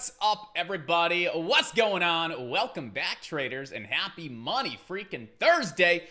What's up, everybody? What's going on? Welcome back, traders, and happy money freaking Thursday.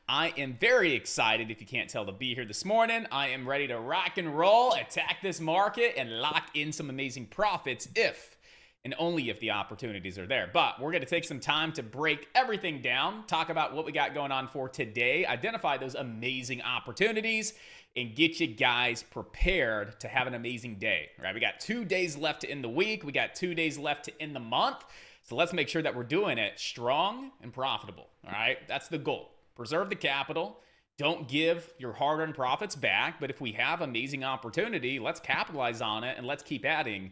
I am very excited, if you can't tell, to be here this morning. I am ready to rock and roll, attack this market, and lock in some amazing profits if and only if the opportunities are there. But we're going to take some time to break everything down, talk about what we got going on for today, identify those amazing opportunities, and get you guys prepared to have an amazing day. All right, we got 2 days left to end the week. We got 2 days left to end the month. So let's make sure that we're doing it strong and profitable. All right, that's the goal. Preserve the capital. Don't give your hard-earned profits back. But if we have amazing opportunity, let's capitalize on it and let's keep adding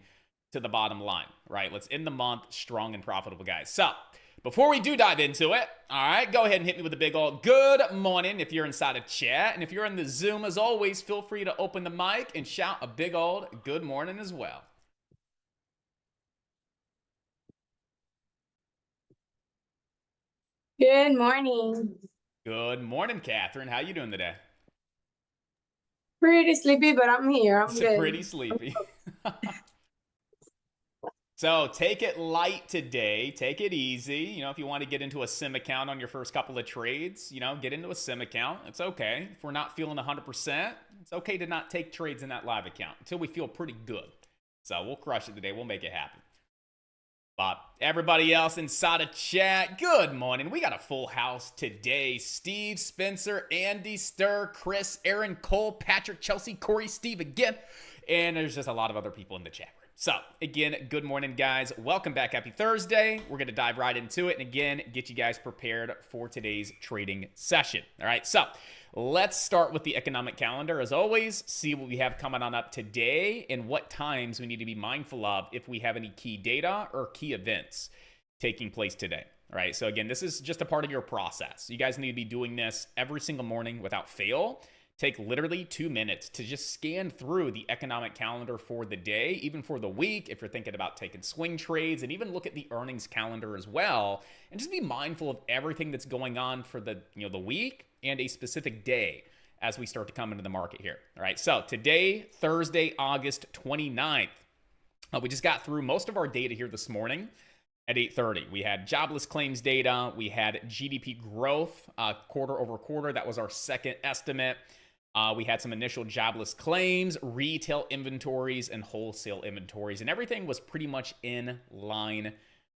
to the bottom line, right? Let's end the month strong and profitable, guys. So before we do dive into it, all right, go ahead and hit me with a big old good morning if you're inside of chat. And if you're in the Zoom, as always, feel free to open the mic and shout a big old good morning as well. Good morning. Good morning, Catherine. How you doing today? Pretty sleepy, but I'm here. I'm good. Pretty sleepy. So take it light today. Take it easy. You know, if you want to get into a sim account on your first couple of trades, you know, get into a sim account. It's okay. If we're not feeling 100%, it's okay to not take trades in that live account until we feel pretty good. So we'll crush it today. We'll make it happen. But everybody else inside of chat, good morning. We got a full house today. Steve, Spencer, Andy, Stir, Chris, Aaron, Cole, Patrick, Chelsea, Corey, Steve again. And there's just a lot of other people in the chat room. So, again, good morning, guys. Welcome back. Happy Thursday. We're going to dive right into it and, again, get you guys prepared for today's trading session. All right, so let's start with the economic calendar. As always, see what we have coming on up today and what times we need to be mindful of if we have any key data or key events taking place today. All right, so, again, this is just a part of your process. You guys need to be doing this every single morning without fail. Take literally 2 minutes to just scan through the economic calendar for the day, even for the week, if you're thinking about taking swing trades, and even look at the earnings calendar as well, and just be mindful of everything that's going on for the week and a specific day as we start to come into the market here. All right, so today, Thursday, August 29th, we just got through most of our data here this morning. At 8:30, we had jobless claims data, we had GDP growth quarter over quarter. That was our second estimate. We had some initial jobless claims, retail inventories, and wholesale inventories, and everything was pretty much in line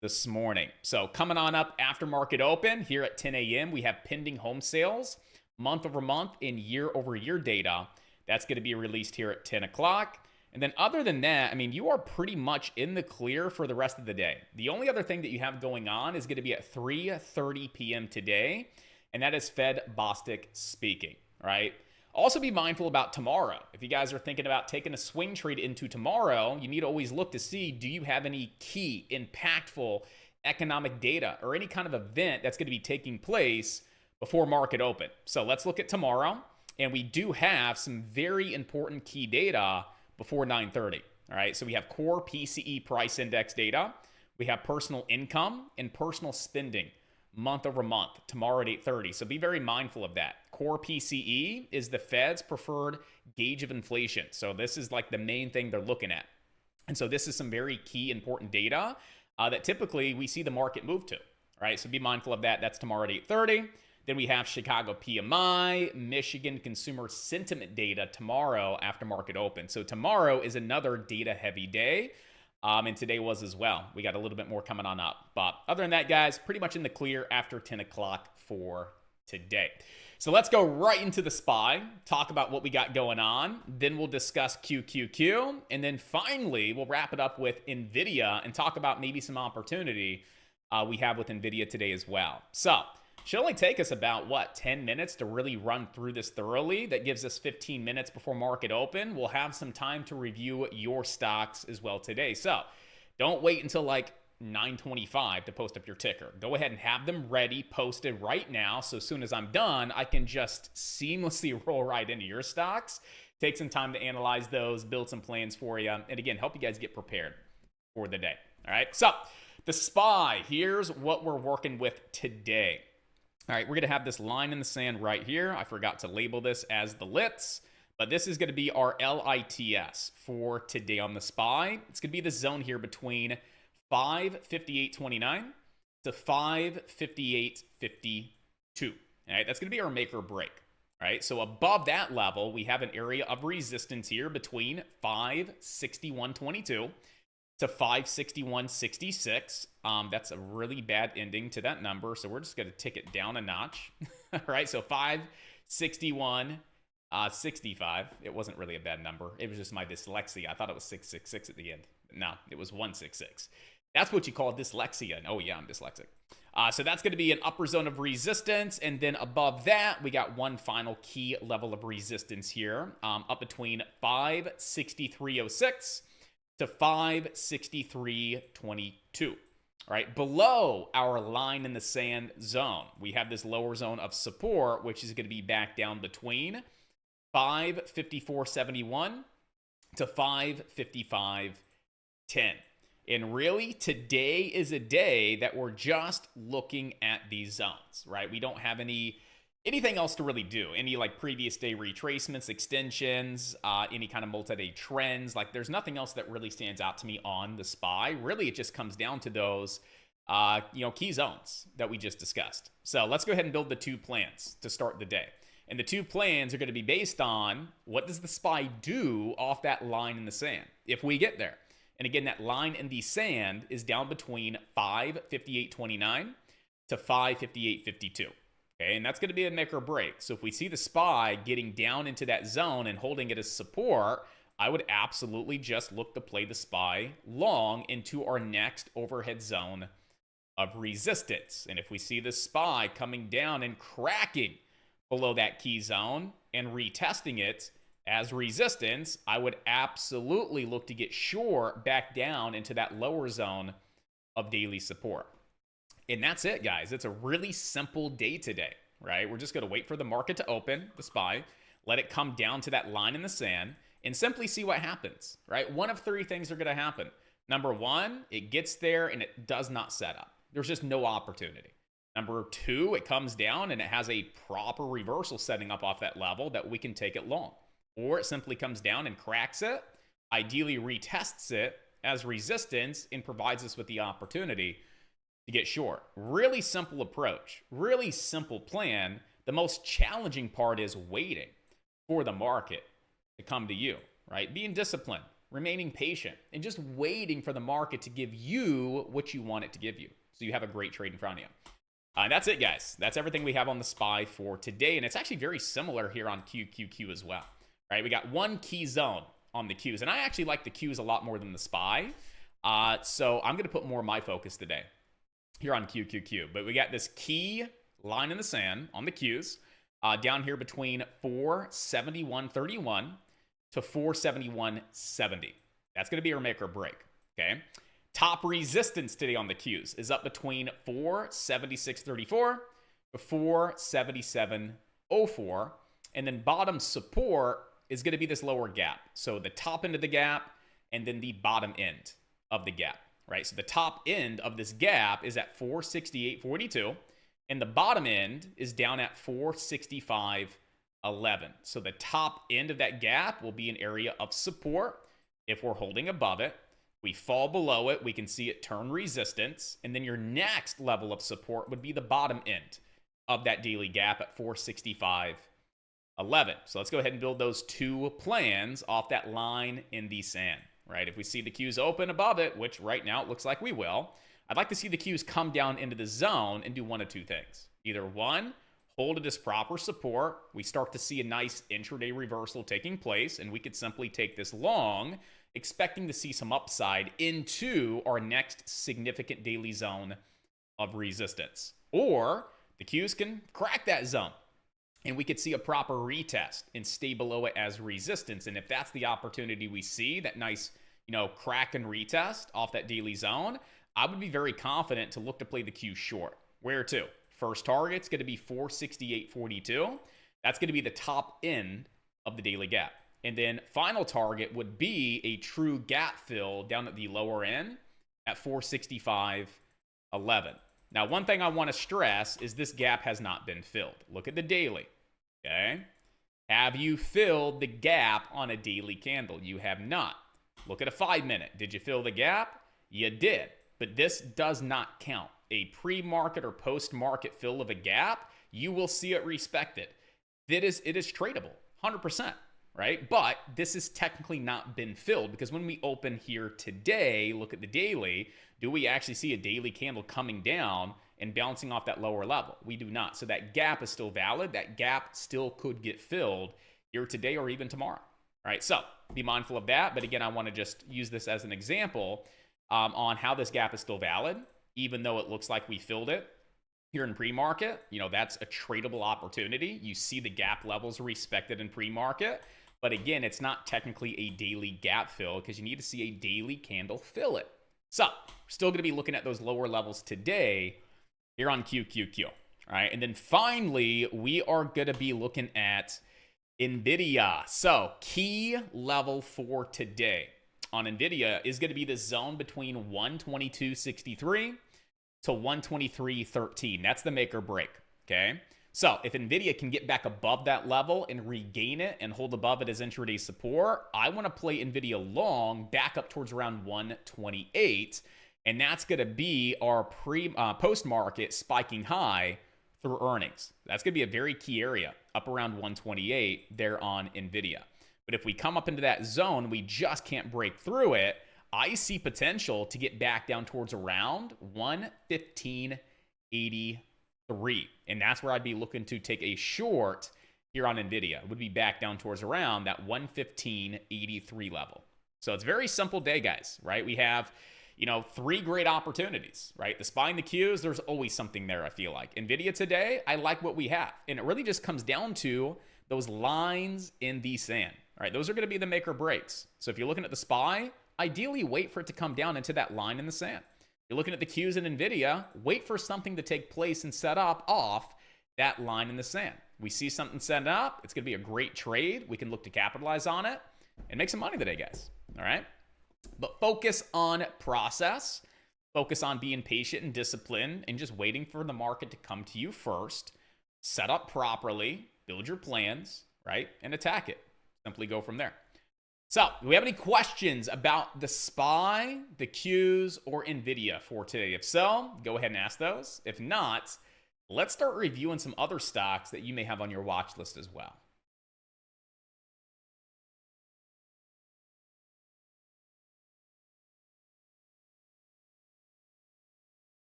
this morning. So coming on up after market open here at 10 a.m., we have pending home sales, month over month, and year over year data. That's going to be released here at 10 o'clock. And then other than that, I mean, you are pretty much in the clear for the rest of the day. The only other thing that you have going on is going to be at 3:30 p.m. today, and that is Fed Bostic speaking, right? Also be mindful about tomorrow. If you guys are thinking about taking a swing trade into tomorrow, you need to always look to see, do you have any key, impactful economic data or any kind of event that's going to be taking place before market open? So let's look at tomorrow. And we do have some very important key data before 9:30. All right, so we have core PCE price index data. We have personal income and personal spending month over month tomorrow at 8:30. So be very mindful of that. Core PCE is the Fed's preferred gauge of inflation. So this is like the main thing they're looking at. And so this is some very key important data that typically we see the market move to. All right, so be mindful of that. That's tomorrow at 8:30. Then we have Chicago PMI, Michigan consumer sentiment data tomorrow after market open. So tomorrow is another data heavy day. And today was as well. We got a little bit more coming on up. But other than that, guys, pretty much in the clear after 10 o'clock for today. So let's go right into the SPY, talk about what we got going on. Then we'll discuss QQQ. And then finally, we'll wrap it up with NVIDIA and talk about maybe some opportunity we have with NVIDIA today as well. So should only take us about, 10 minutes to really run through this thoroughly. That gives us 15 minutes before market open. We'll have some time to review your stocks as well today. So don't wait until like 9:25 to post up your ticker. Go ahead and have them ready, posted right now. So as soon as I'm done, I can just seamlessly roll right into your stocks. Take some time to analyze those, build some plans for you. And again, help you guys get prepared for the day. All right, so the SPY, here's what we're working with today. All right, we're going to have this line in the sand right here. I forgot to label this as the lits, But this is going to be our LITS for today on the SPY. It's going to be the zone here between 558.29 to 558.52. All right, that's going to be our make or break. All right, so above that level, we have an area of resistance here between 561.22 to 561.66. That's a really bad ending to that number, so we're just going to tick it down a notch. All right, so 561.65. It wasn't really a bad number. It was just my dyslexia. I thought it was 666 at the end. No, it was 166. That's what you call dyslexia. And oh yeah, I'm dyslexic. So that's going to be an upper zone of resistance. And then above that, we got one final key level of resistance here, up between 563.06 to 563.22. All right, below our line in the sand zone, we have this lower zone of support, which is going to be back down between 554.71 to 555.10. And really, today is a day that we're just looking at these zones, right? We don't have anything else to really do. Any like previous day retracements, extensions, any kind of multi-day trends. Like there's nothing else that really stands out to me on the SPY. Really, it just comes down to those, key zones that we just discussed. So let's go ahead and build the two plans to start the day. And the two plans are going to be based on what does the SPY do off that line in the sand if we get there. And again, that line in the sand is down between 558.29 to 558.52. Okay, and that's going to be a make or break. So if we see the SPY getting down into that zone and holding it as support, I would absolutely just look to play the SPY long into our next overhead zone of resistance. And if we see the SPY coming down and cracking below that key zone and retesting it as resistance, I would absolutely look to get short back down into that lower zone of daily support. And that's it, guys. It's a really simple day today, right? We're just going to wait for the market to open, the SPY, let it come down to that line in the sand, and simply see what happens, right? One of three things are going to happen. Number one, it gets there and it does not set up. There's just no opportunity. Number two, it comes down and it has a proper reversal setting up off that level that we can take it long. Or it simply comes down and cracks it, ideally retests it as resistance, and provides us with the opportunity to get short. Really simple approach, really simple plan. The most challenging part is waiting for the market to come to you, right? Being disciplined, remaining patient, and just waiting for the market to give you what you want it to give you, so you have a great trade in front of you. That's it, guys. That's everything we have on the SPY for today, and it's actually very similar here on QQQ as well. Right, we got one key zone on the Qs, and I actually like the Qs a lot more than the SPY. So I'm going to put more of my focus today here on QQQ. But we got this key line in the sand on the Qs down here between 471.31 to 471.70. That's going to be our make or break. Okay. Top resistance today on the Qs is up between 476.34 to 477.04, and then bottom support is going to be this lower gap. So the top end of the gap and then the bottom end of the gap, right? So the top end of this gap is at 468.42 and the bottom end is down at 465.11. So the top end of that gap will be an area of support if we're holding above it. We fall below it, we can see it turn resistance, and then your next level of support would be the bottom end of that daily gap at 465.11. So let's go ahead and build those two plans off that line in the sand, right? If we see the Qs open above it, which right now it looks like we will, I'd like to see the Qs come down into the zone and do one of two things. Either one, hold it as proper support. We start to see a nice intraday reversal taking place, and we could simply take this long, expecting to see some upside into our next significant daily zone of resistance. Or the Qs can crack that zone, and we could see a proper retest and stay below it as resistance. And if that's the opportunity we see, that nice, crack and retest off that daily zone, I would be very confident to look to play the Q short. Where to? First target's going to be 468.42. That's going to be the top end of the daily gap. And then final target would be a true gap fill down at the lower end at 465.11. Now, one thing I want to stress is this gap has not been filled. Look at the daily, okay? Have you filled the gap on a daily candle? You have not. Look at a 5-minute. Did you fill the gap? You did. But this does not count. A pre-market or post-market fill of a gap, you will see it respected. It is tradable, 100%, right? But this has technically not been filled because when we open here today, look at the daily, do we actually see a daily candle coming down and bouncing off that lower level? We do not. So that gap is still valid. That gap still could get filled here today or even tomorrow, right? So be mindful of that. But again, I want to just use this as an example on how this gap is still valid, even though it looks like we filled it here in pre-market. That's a tradable opportunity. You see the gap levels respected in pre-market. But again, it's not technically a daily gap fill because you need to see a daily candle fill it. So we're still going to be looking at those lower levels today here on QQQ. All right. And then finally, we are going to be looking at NVIDIA. So key level for today on NVIDIA is going to be the zone between 122.63 to 123.13. That's the make or break. Okay. So if NVIDIA can get back above that level and regain it and hold above it as intraday support, I want to play NVIDIA long back up towards around 128. And that's going to be our post-market spiking high through earnings. That's going to be a very key area up around 128 there on NVIDIA. But if we come up into that zone, we just can't break through it. I see potential to get back down towards around 115.83. And that's where I'd be looking to take a short here on NVIDIA. It would be back down towards around that 115.83 level. So it's a very simple day, guys, right? We have, 3 great opportunities, right? The SPY and the Qs, there's always something there, I feel like. NVIDIA today, I like what we have. And it really just comes down to those lines in the sand, right? Those are going to be the make or breaks. So if you're looking at the SPY, ideally wait for it to come down into that line in the sand. You're looking at the Qs in NVIDIA, wait for something to take place and set up off that line in the sand. We see something set up, it's going to be a great trade. We can look to capitalize on it and make some money today, guys. All right? But focus on process. Focus on being patient and disciplined and just waiting for the market to come to you first. Set up properly, build your plans, right? And attack it. Simply go from there. So, do we have any questions about the SPY, the Qs, or NVIDIA for today? If so, go ahead and ask those. If not, let's start reviewing some other stocks that you may have on your watch list as well.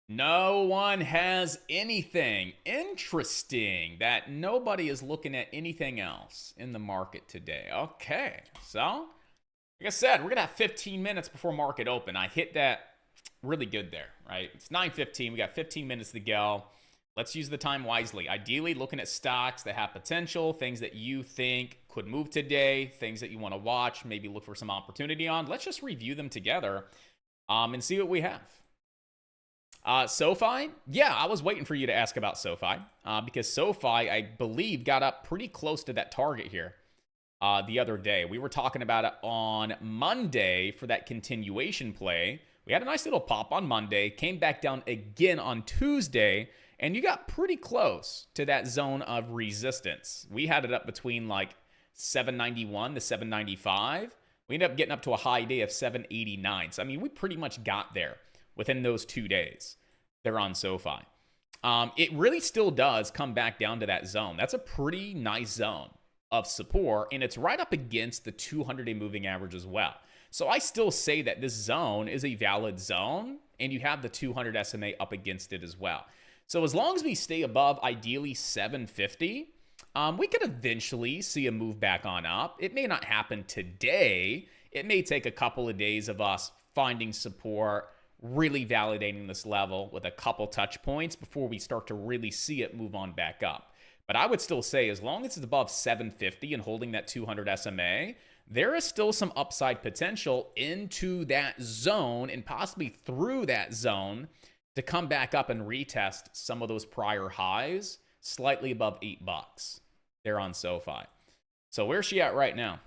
No one has anything interesting that nobody is looking at anything else in the market today. Okay, so like I said, we're going to have 15 minutes before market open. I hit that really good there, right? It's 9:15. We got 15 minutes to go. Let's use the time wisely. Ideally, looking at stocks that have potential, things that you think could move today, things that you want to watch, maybe look for some opportunity on. Let's just review them together and see what we have. SoFi, yeah, I was waiting for you to ask about SoFi because SoFi, I believe, got up pretty close to that target here the other day. We were talking about it on Monday for that continuation play. We had a nice little pop on Monday, came back down again on Tuesday, and you got pretty close to that zone of resistance. We had it up between like 791 to 795. We ended up getting up to a high day of 789. So, I mean, we pretty much got there within those 2 days they're on SoFi. It really still does come back down to that zone. That's a pretty nice zone of support, and it's right up against the 200-day moving average as well. So I still say that this zone is a valid zone, and you have the 200 SMA up against it as well. So as long as we stay above, ideally 750, we could eventually see a move back on up. It may not happen today. It may take a couple of days of us finding support, really validating this level with a couple touch points before we start to really see it move on back up. But I would still say as long as it's above 750 and holding that 200 SMA, there is still some upside potential into that zone and possibly through that zone to come back up and retest some of those prior highs slightly above $8 there on SoFi. So where's she at right now?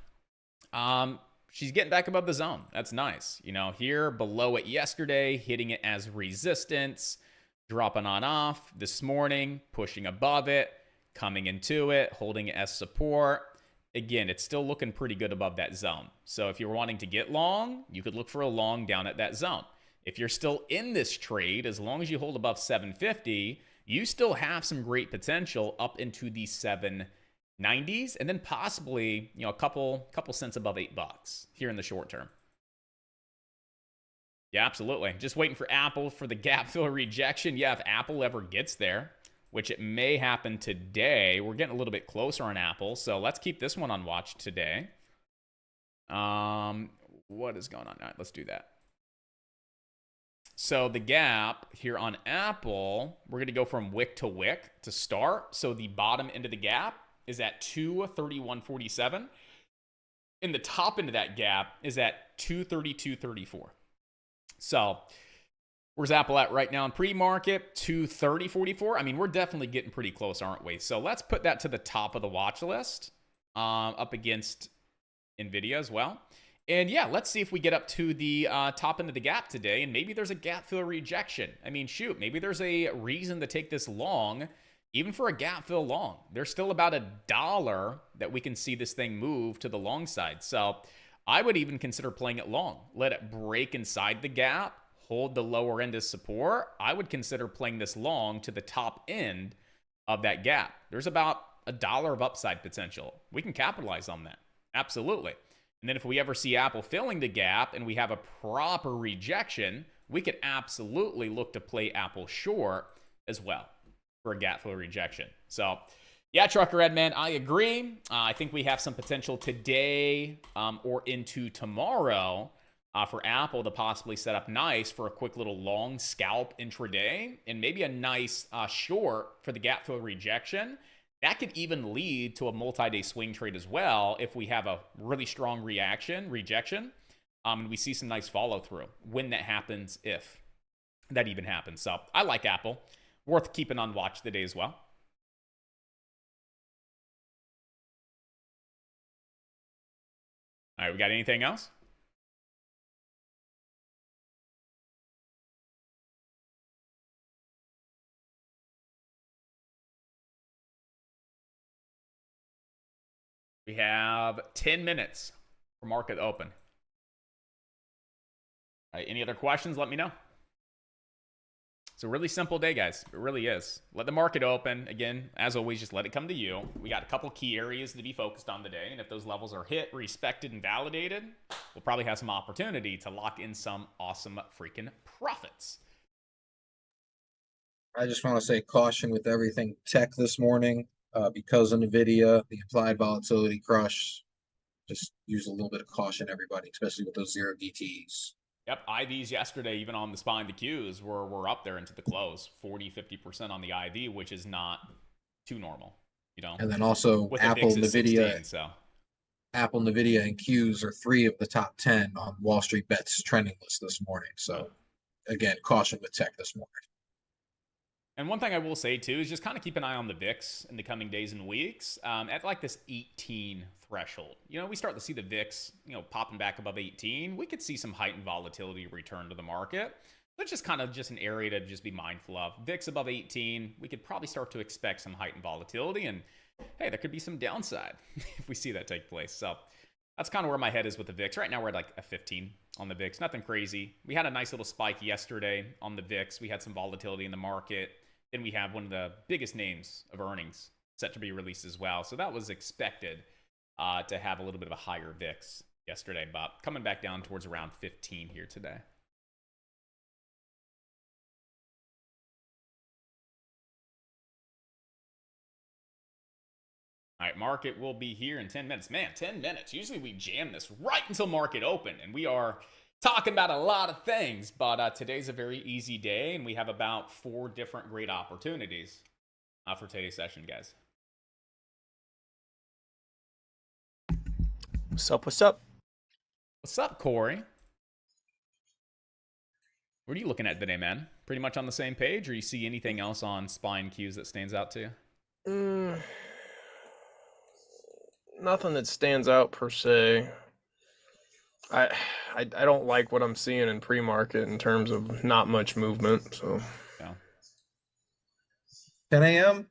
she's getting back above the zone. That's nice. You know, here below it yesterday, hitting it as resistance, dropping on off this morning, pushing above it, coming into it, holding it as support. Again, it's still looking pretty good above that zone. So if you're wanting to get long, you could look for a long down at that zone. If you're still in this trade, as long as you hold above 750, you still have some great potential up into the 790s, and then possibly, you know, a couple cents above $8 here in the short term. Yeah, absolutely. Just waiting for Apple for the gap fill rejection. Yeah, if Apple ever gets there, which it may happen today. We're getting a little bit closer on Apple, so let's keep this one on watch today. What is going on? All right, let's do that. So the gap here on Apple, we're going to go from wick to wick to start. So the bottom end of the gap is at 231.47. And the top end of that gap is at 232.34. So where's Apple at right now in pre-market? 230.44. I mean, we're definitely getting pretty close, aren't we? So let's put that to the top of the watch list, up against NVIDIA as well. And yeah, let's see if we get up to the top end of the gap today, and maybe there's a gap fill rejection. I mean, shoot, maybe there's a reason to take this long, even for a gap fill long. There's still about $1 that we can see this thing move to the long side. So I would even consider playing it long. Let it break inside the gap, hold the lower end as support. I would consider playing this long to the top end of that gap. There's about $1 of upside potential. We can capitalize on that. Absolutely. And then if we ever see Apple filling the gap and we have a proper rejection, we could absolutely look to play Apple short as well for a gap fill rejection. So yeah, Trucker Ed, man, I agree. I think we have some potential today or into tomorrow for Apple to possibly set up nice for a quick little long scalp intraday and maybe a nice short for the gap fill rejection. That could even lead to a multi-day swing trade as well if we have a really strong rejection, and we see some nice follow-through when that happens, if that even happens. So I like Apple. Worth keeping on watch today as well. All right, we got anything else? We have 10 minutes for market open. All right, any other questions? Let me know. It's a really simple day, guys. It really is. Let the market open. Again, as always, just let it come to you. We got a couple key areas to be focused on today, and if those levels are hit, respected, and validated, we'll probably have some opportunity to lock in some awesome freaking profits. I just want to say caution with everything tech this morning because of NVIDIA, the implied volatility crush. Just use a little bit of caution, everybody, especially with those 0 DTs. Yep, IVs yesterday, even on the spine, the Qs were up there into the close, 40-50% on the IV, which is not too normal, you know. And then also with Apple, the NVIDIA, 16, so Apple, NVIDIA, and Qs are 3 of the top 10 on Wall Street Bets trending list this morning. So again, caution with tech this morning. And one thing I will say too is just kind of keep an eye on the VIX in the coming days and weeks at like this 18 threshold. You know, we start to see the VIX, you know, popping back above 18. We could see some heightened volatility return to the market. That's just kind of just an area to just be mindful of. VIX above 18, we could probably start to expect some heightened volatility. And hey, there could be some downside if we see that take place. So that's kind of where my head is with the VIX. Right now we're at like a 15 on the VIX. Nothing crazy. We had a nice little spike yesterday on the VIX. We had some volatility in the market. Then we have one of the biggest names of earnings set to be released as well. So that was expected to have a little bit of a higher VIX yesterday, but coming back down towards around 15 here today. All right, market will be here in 10 minutes. Man, 10 minutes. Usually we jam this right until market open, and we are talking about a lot of things, but today's a very easy day, and we have about 4 different great opportunities for today's session, guys. What's up? What's up? What's up, Corey? What are you looking at today, man? Pretty much on the same page, or you see anything else on spine cues that stands out to you? Nothing that stands out per se. I don't like what I'm seeing in pre-market in terms of not much movement. So Yeah. 10 a.m.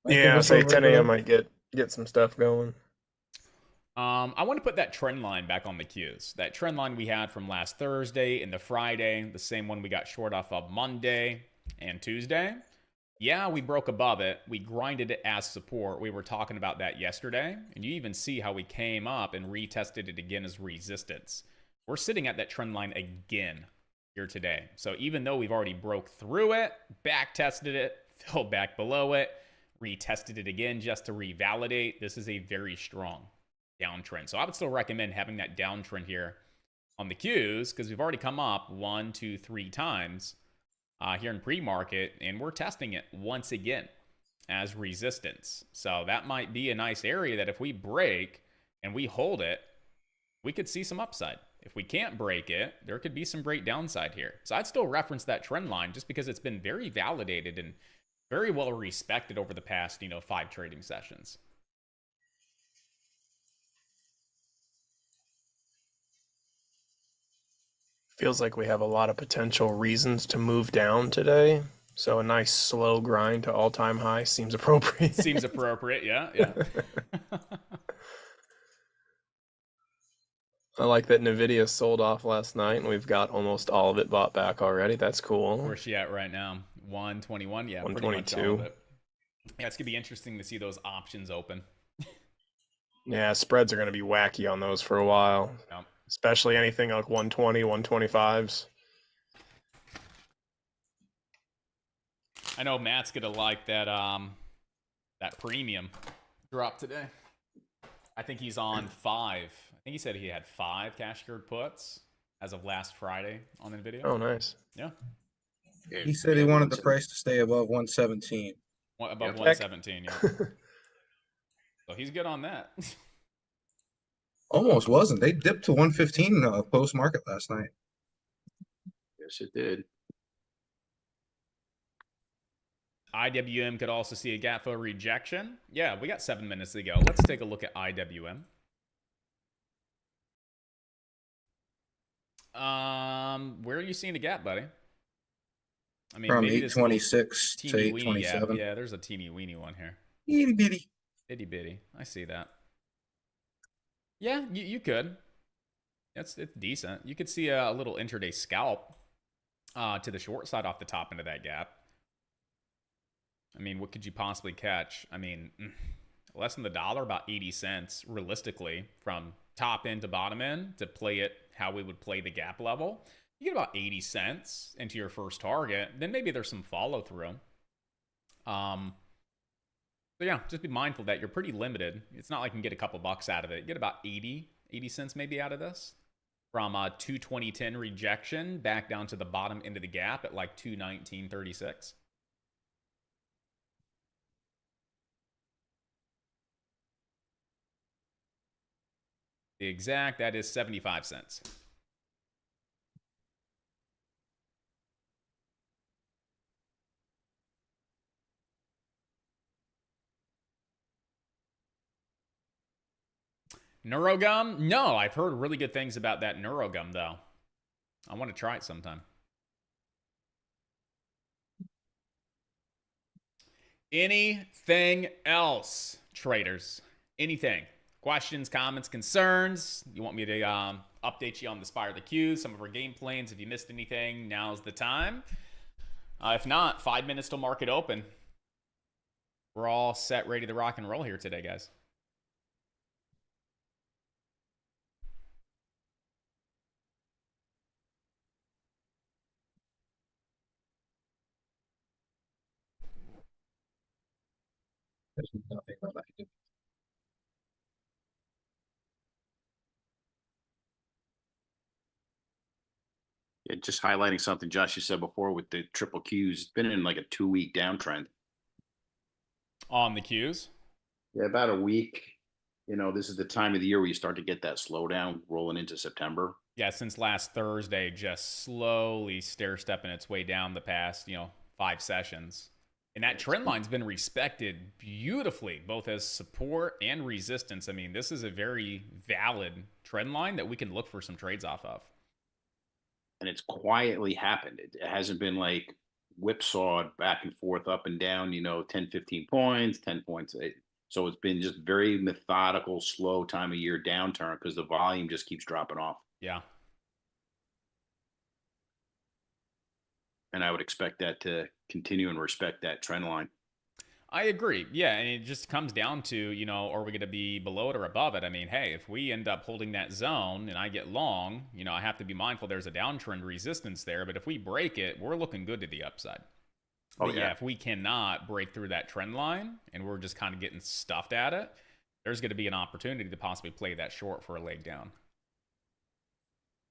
Might give yeah, us say over 10 a.m. the might get some stuff going. I want to put that trend line back on the cues. That trend line we had from last Thursday and the Friday, the same one we got short off of Monday and Tuesday. Yeah, we broke above it. We grinded it as support. We were talking about that yesterday. And you even see how we came up and retested it again as resistance. We're sitting at that trend line again here today. So even though we've already broke through it, back tested it, fell back below it, retested it again just to revalidate, this is a very strong downtrend. So I would still recommend having that downtrend here on the cues because we've already come up 1, 2, 3 times here in pre-market, and we're testing it once again as resistance. So that might be a nice area that if we break and we hold it, we could see some upside. If we can't break it, there could be some great downside here. So I'd still reference that trend line just because it's been very validated and very well respected over the past, 5 trading sessions. Feels like we have a lot of potential reasons to move down today. So a nice slow grind to all-time high seems appropriate. Seems appropriate, yeah. I like that Nvidia sold off last night and we've got almost all of it bought back already. That's cool. Where's she at right now? 121? Yeah, 122. Pretty much all of it. Yeah, it's going to be interesting to see those options open. Yeah, spreads are going to be wacky on those for a while. Yep. Especially anything like 120, 125s. I know Matt's going to like that that premium drop today. I think he's on 5. I think he said he had 5 cash secured puts as of last Friday on the video. Oh, nice. Yeah. He said he wanted the price to stay above 117. Above 117, yeah. So he's good on that. Almost wasn't. They dipped to 115 post market last night. Yes, it did. IWM could also see a gap fill rejection. Yeah, we got 7 minutes to go. Let's take a look at IWM. Where are you seeing a gap, buddy? I mean, From maybe 826 to teeny weeny gap. 827. Yeah, there's a teeny weeny one here. Itty bitty. Itty bitty. I see that. Yeah, you could. It's decent. You could see a little intraday scalp to the short side off the top end of that gap. I mean, what could you possibly catch? I mean, less than the dollar, about 80 cents, realistically, from top end to bottom end to play it how we would play the gap level. You get about 80 cents into your first target. Then maybe there's some follow through. So yeah, just be mindful that you're pretty limited. It's not like you can get a couple bucks out of it. You get about 80 cents maybe out of this. From 220.10 rejection back down to the bottom end of the gap at like 219.36. The exact, that is 75 cents. Neurogum? No, I've heard really good things about that Neurogum, though. I want to try it sometime. Anything else, traders? Anything? Questions, comments, concerns? You want me to update you on the Spire the Q, some of our game plans? If you missed anything, now's the time. If not, 5 minutes till market open. We're all set, ready to rock and roll here today, guys. There's nothing that I can do. Yeah, just highlighting something Josh you said before with the triple Qs. It's been in like a 2-week downtrend. On the Qs? Yeah, about a week. You know, this is the time of the year where you start to get that slowdown rolling into September. Yeah, since last Thursday, just slowly stair-stepping its way down the past, 5 sessions. And that trend line's been respected beautifully, both as support and resistance. I mean, this is a very valid trend line that we can look for some trades off of. And it's quietly happened. It hasn't been like whipsawed back and forth, up and down, 10, 15 points, 10 points. So it's been just very methodical, slow time of year downturn because the volume just keeps dropping off. Yeah. And I would expect that to continue and respect that trend line. I agree. Yeah, and it just comes down to, are we going to be below it or above it? I mean, hey, if we end up holding that zone and I get long, I have to be mindful there's a downtrend resistance there. But if we break it, we're looking good to the upside. Oh, But yeah. if we cannot break through that trend line and we're just kind of getting stuffed at it, there's going to be an opportunity to possibly play that short for a leg down.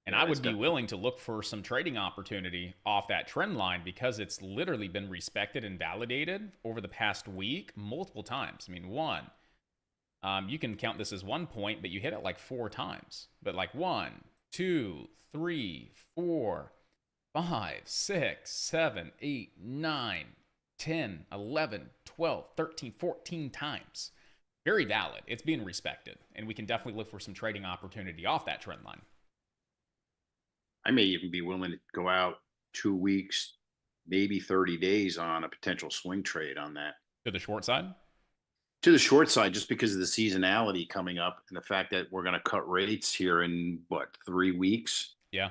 And Yeah, I it's would be definitely- willing to look for some trading opportunity off that trend line because it's literally been respected and validated over the past week multiple times. I mean, you can count this as 1 point, but you hit it like 4 times. But like 1, 2, 3, 4, 5, 6, 7, 8, 9, 10, 11, 12, 13, 14 times. Very valid. It's being respected. And we can definitely look for some trading opportunity off that trend line. I may even be willing to go out 2 weeks, maybe 30 days on a potential swing trade on that. To the short side? To the short side, just because of the seasonality coming up and the fact that we're going to cut rates here in 3 weeks. Yeah.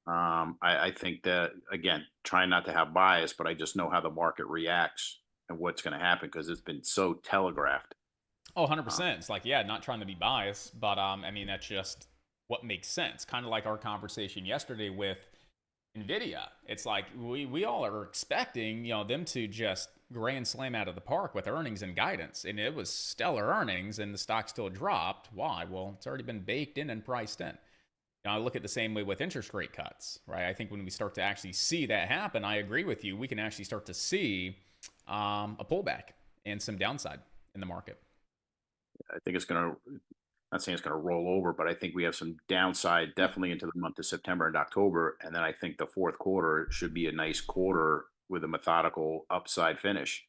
I think that, again, trying not to have bias, but I just know how the market reacts and what's going to happen because it's been so telegraphed. Oh, 100%. It's like, not trying to be biased, but I mean, that's just what makes sense. Kind of like our conversation yesterday with NVIDIA. It's like we all are expecting, them to just grand slam out of the park with earnings and guidance. And it was stellar earnings and the stock still dropped. Why? Well, it's already been baked in and priced in. I look at the same way with interest rate cuts, right? I think when we start to actually see that happen, I agree with you. We can actually start to see a pullback and some downside in the market. I think it's going to, not saying it's going to roll over, but I think we have some downside definitely into the month of September and October. And then I think the fourth quarter should be a nice quarter with a methodical upside finish.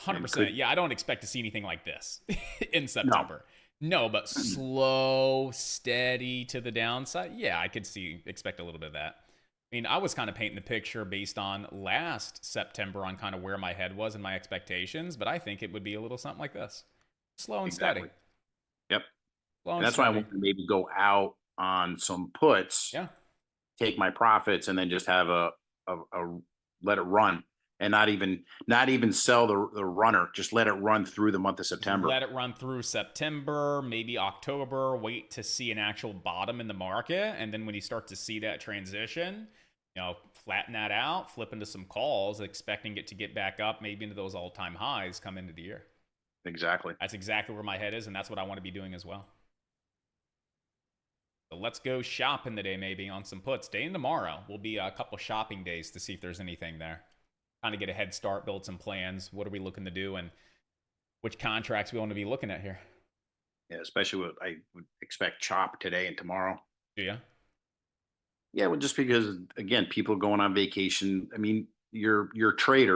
100%. Yeah, I don't expect to see anything like this in September. No, but slow, steady to the downside. Yeah, I could expect a little bit of that. I mean, I was kind of painting the picture based on last September on kind of where my head was and my expectations, but I think it would be a little something like this. Slow and steady. Yep. Slow And and that's why I steady. want to maybe go out on some puts, Yeah. take my profits, and then just have a let it run. And not even sell the runner. Just let it run through the month of September. Let it run through September, maybe October, wait to see an actual bottom in the market. And then when you start to see that transition, flatten that out, flip into some calls, expecting it to get back up, maybe into those all-time highs come into the year. Exactly. That's exactly where my head is, and that's what I want to be doing as well. So let's go shopping today, maybe on some puts. Day and tomorrow will be a couple shopping days to see if there's anything there. Trying to get a head start, build some plans. What are we looking to do, and which contracts we want to be looking at here? Yeah, especially what I would expect chop today and tomorrow. Do you? Yeah, well, just because again, people going on vacation. I mean, your trader